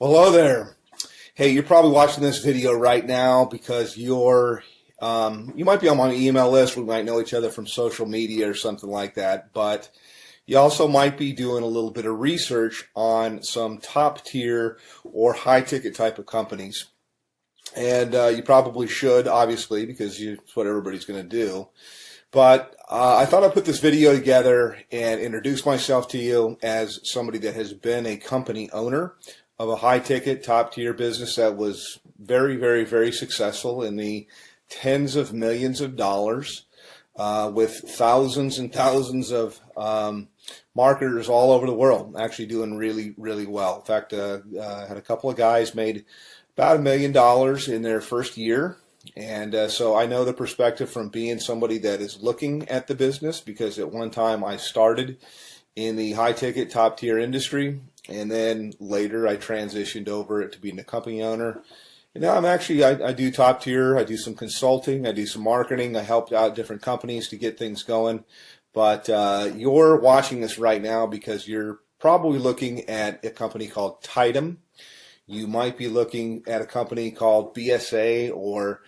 Hello there. Hey, you're probably watching this video right now because you might be on my email list. We might know each other from social media or something like that, but you also might be doing a little bit of research on some top tier or high ticket type of companies. And you probably should, obviously, because it's what everybody's going to do. But I thought I'd put this video together and introduce myself to you as somebody that has been a company owner of a high-ticket, top-tier business that was very, very, very successful in the tens of millions of dollars with thousands and thousands of marketers all over the world, actually doing really, really well. In fact, I had a couple of guys made about $1 million in their first year. And so I know the perspective from being somebody that is looking at the business, because at one time I started in the high-ticket, top-tier industry, and then later I transitioned over to being a company owner. And now I do top-tier, I do some consulting, I do some marketing, I helped out different companies to get things going. But you're watching this right now because you're probably looking at a company called Tidem. You might be looking at a company called BSA or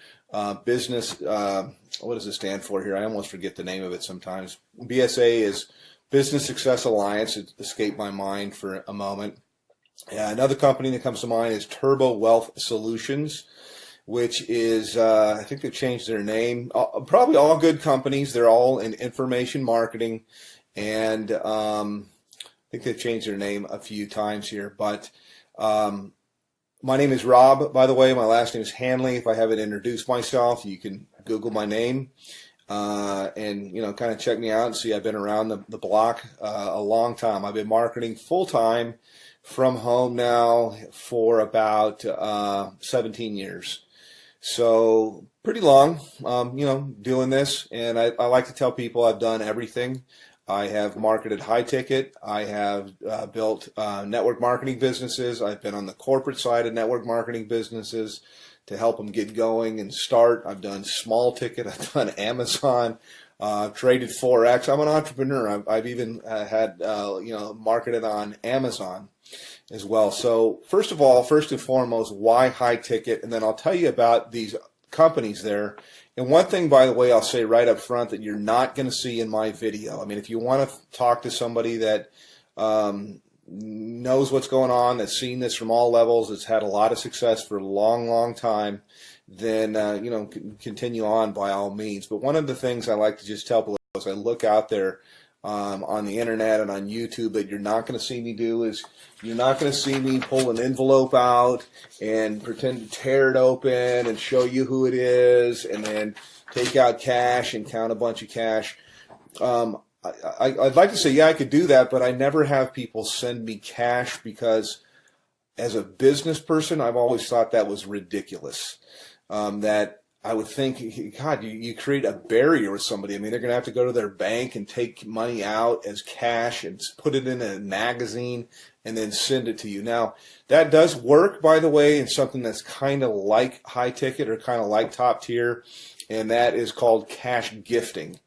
business, what does it stand for here? I almost forget the name of it sometimes. BSA is Business Success Alliance. It escaped my mind for a moment. Another company that comes to mind is Turbo Wealth Solutions, which is, I think they've changed their name. Probably all good companies. They're all in information marketing. And I think they've changed their name a few times here. But my name is Rob, by the way. My last name is Hanley. If I haven't introduced myself, you can Google my name and kind of check me out and see I've been around the block a long time. I've been marketing full time from home now for about 17 years. So pretty long, doing this. And I like to tell people I've done everything. I have marketed high ticket. I have built network marketing businesses. I've been on the corporate side of network marketing businesses to help them get going and start. I've done small ticket. I've done Amazon. I've traded Forex. I'm an entrepreneur. I've even had marketed on Amazon as well. So first and foremost, why high ticket? And then I'll tell you about these companies there. And one thing, by the way, I'll say right up front that you're not going to see in my video. I mean, if you want to talk to somebody that knows what's going on, that's seen this from all levels, that's had a lot of success for a long, long time, then, continue on by all means. But one of the things I like to just tell people as I look out there on the internet and on YouTube that you're not going to see me do is you're not going to see me pull an envelope out and pretend to tear it open and show you who it is and then take out cash and count a bunch of cash. I'd like to say, yeah, I could do that, but I never have people send me cash because as a business person, I've always thought that was ridiculous. That I would think, God, you create a barrier with somebody. I mean, they're going to have to go to their bank and take money out as cash and put it in a magazine and then send it to you. Now, that does work, by the way, in something that's kind of like high ticket or kind of like top tier, and that is called cash gifting.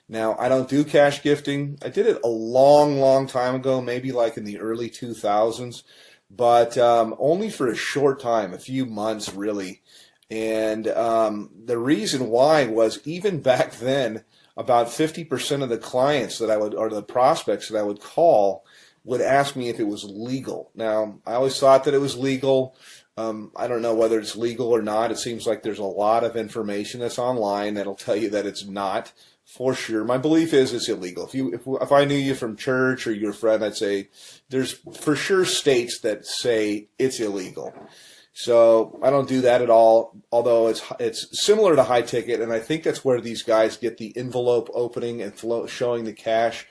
Now, I don't do cash gifting. I did it a long, long time ago, maybe like in the early 2000s, but only for a short time, a few months really. And the reason why was even back then, about 50% of the clients that I would, or the prospects that I would call, would ask me if it was legal. Now, I always thought that it was legal. I don't know whether it's legal or not. It seems like there's a lot of information that's online that'll tell you that it's not for sure. My belief is it's illegal. If I knew you from church or you're a friend, I'd say there's for sure states that say it's illegal. So I don't do that at all, although it's similar to high ticket, and I think that's where these guys get the envelope opening and showing the cash.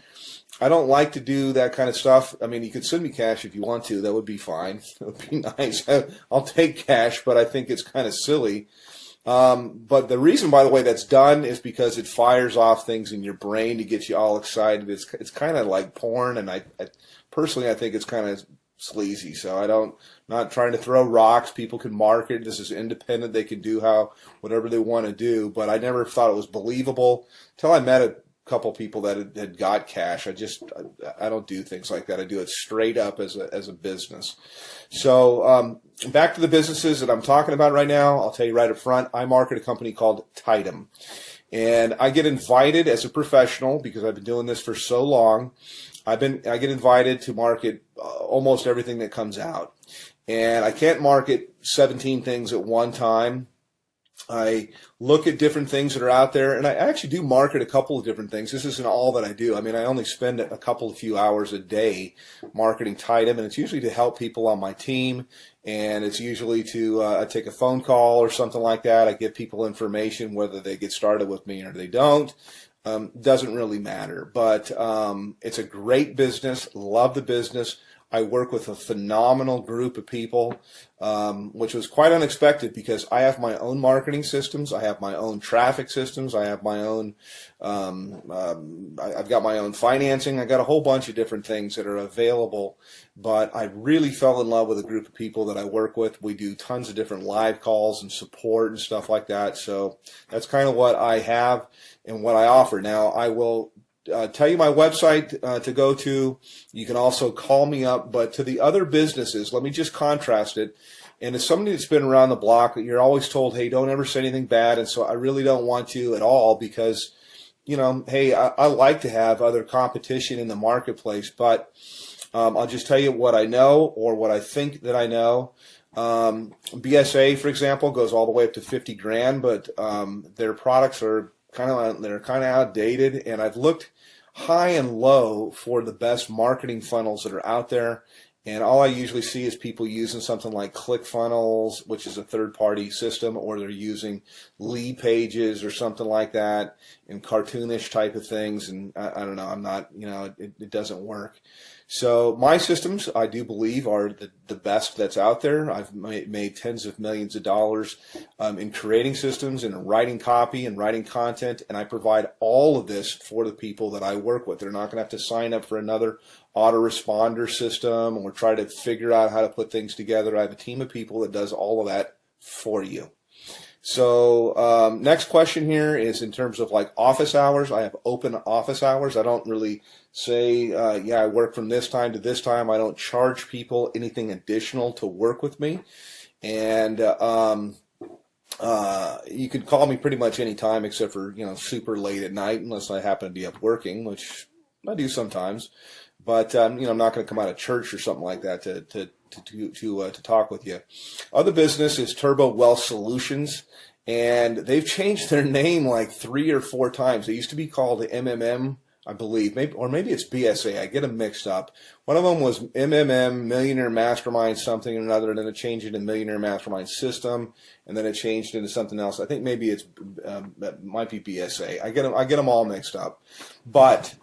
I don't like to do that kind of stuff. I mean, you could send me cash if you want to. That would be fine. That would be nice. I'll take cash, but I think it's kind of silly. But the reason, by the way, that's done is because it fires off things in your brain to get you all excited. It's kind of like porn, and I personally, I think it's kind of sleazy. So not trying to throw rocks. People can market. This is independent. They can do whatever they want to do. But I never thought it was believable until I met couple people that had got cash. I don't do things like that. I do it straight up as a business. So back to the businesses that I'm talking about right now. I'll tell you right up front, I market a company called Tidem. And I get invited as a professional, because I've been doing this for so long. I get invited to market almost everything that comes out. And I can't market 17 things at one time. I look at different things that are out there, and I actually do market a couple of different things. This isn't all that I do. I mean, I only spend a few hours a day marketing Tidem, and it's usually to help people on my team, and it's usually to I take a phone call or something like that. I give people information, whether they get started with me or they don't. Doesn't really matter, but it's a great business. Love the business. I work with a phenomenal group of people, which was quite unexpected, because I have my own marketing systems. I have my own traffic systems. I have my own, I've got my own financing. I got a whole bunch of different things that are available, but I really fell in love with a group of people that I work with. We do tons of different live calls and support and stuff like that. So that's kind of what I have and what I offer. Now, I will tell you my website to go to. You can also call me up. But to the other businesses, let me just contrast it. And as somebody that's been around the block, you're always told, hey, don't ever say anything bad. And so I really don't want to at all, because, you know, hey, I like to have other competition in the marketplace. But I'll just tell you what I know, or what I think that I know. BSA, for example, goes all the way up to 50 grand, but their products are kind of outdated, and I've looked high and low for the best marketing funnels that are out there, and all I usually see is people using something like ClickFunnels, which is a third-party system, or they're using Lead Pages or something like that, and cartoonish type of things, and I don't know, I'm not, you know, it doesn't work. So my systems, I do believe, are the best that's out there. I've made tens of millions of dollars in creating systems and writing copy and writing content, and I provide all of this for the people that I work with. They're not going to have to sign up for another autoresponder system or try to figure out how to put things together. I have a team of people that does all of that for you. So next question here is in terms of like office hours. I have open office hours. I don't really say, yeah, I work from this time to this time. I don't charge people anything additional to work with me. And you can call me pretty much any time except for, you know, super late at night, unless I happen to be up working, which I do sometimes. But, you know, I'm not going to come out of church or something like that to talk with you. Other business is Turbo Wealth Solutions, and they've changed their name like 3 or 4 times. They used to be called MMM, I believe, maybe it's BSA. I get them mixed up. One of them was MMM, Millionaire Mastermind something or another, and then it changed into Millionaire Mastermind System, and then it changed into something else. I think maybe it might be BSA. I get them all mixed up, but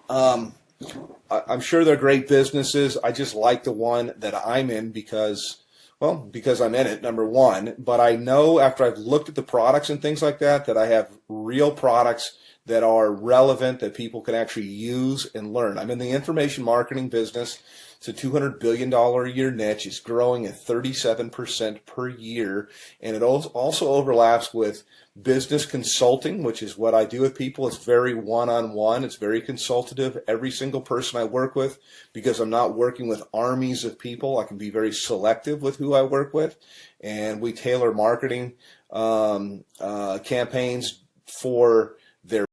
I'm sure they're great businesses. I just like the one that I'm in because I'm in it, number one. But I know after I've looked at the products and things like that, that I have real products that are relevant, that people can actually use and learn. I'm in the information marketing business. It's a $200 billion a year niche. It's growing at 37% per year. And it also overlaps with business consulting, which is what I do with people. It's very one-on-one. It's very consultative. Every single person I work with, because I'm not working with armies of people, I can be very selective with who I work with. And we tailor marketing campaigns for their